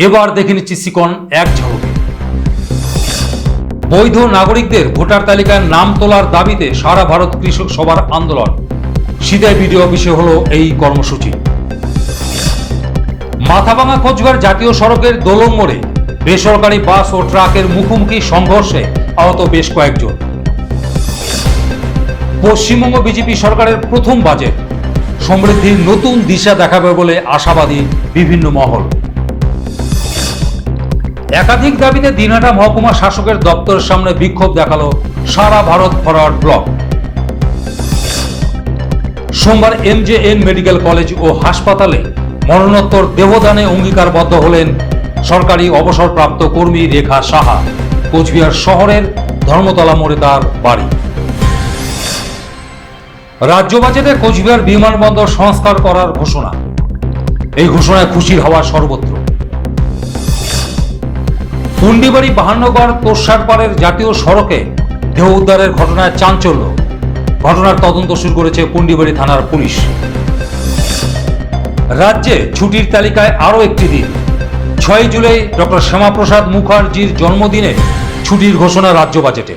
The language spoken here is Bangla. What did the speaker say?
এবার দেখে নিচ্ছি সিকন এক ঝলকে। বৈধ নাগরিকদের ভোটার তালিকায় নাম তোলার দাবিতে সারা ভারত কৃষক সভার আন্দোলন। সিধাই বিডিও অফিসে হলো এই কর্মসূচি। মাথাভাঙা কোচবিহার জাতীয় সড়কের দোলং মোড়ে বেসরকারি বাস ও ট্রাকের মুখোমুখি সংঘর্ষে আহত বেশ কয়েকজন। পশ্চিমবঙ্গ বিজেপি সরকারের প্রথম বাজেট সমৃদ্ধির নতুন দিশা দেখাবে বলে আশাবাদী বিভিন্ন মহল। একাধিক দাবিতে দিনহাটা মহকুমা শাসকের দপ্তরের সামনে বিক্ষোভ দেখালো সারা ভারত ফরওয়ার্ড ব্লক। সোমবার MJN মেডিকেল কলেজ ও হাসপাতালে মরণোত্তর দেহদানে অঙ্গীকারবদ্ধ হলেন সরকারি অবসরপ্রাপ্ত কর্মী রেখা সাহা। কোচবিহার শহরের ধর্মতলা মোড়ে তার বাড়ি। রাজ্য বাজেটে কোচবিহার বিমানবন্দর সংস্কার করার ঘোষণা। এই ঘোষণায় খুশির হাওয়া সর্বত্র। পুন্ডিবাড়ি বাহান্নগর তোরসারপাড়ের জাতীয় সড়কে দেহ উদ্ধারের ঘটনায় চাঞ্চল্য। ঘটনার তদন্ত শুরু করেছে পুন্ডিবাড়ি থানার পুলিশ। রাজ্যে ছুটির তালিকায় আরও একটি দিন, 6 জুলাই ডক্টর শ্যামাপ্রসাদ মুখার্জির জন্মদিনে ছুটির ঘোষণা রাজ্য বাজেটে।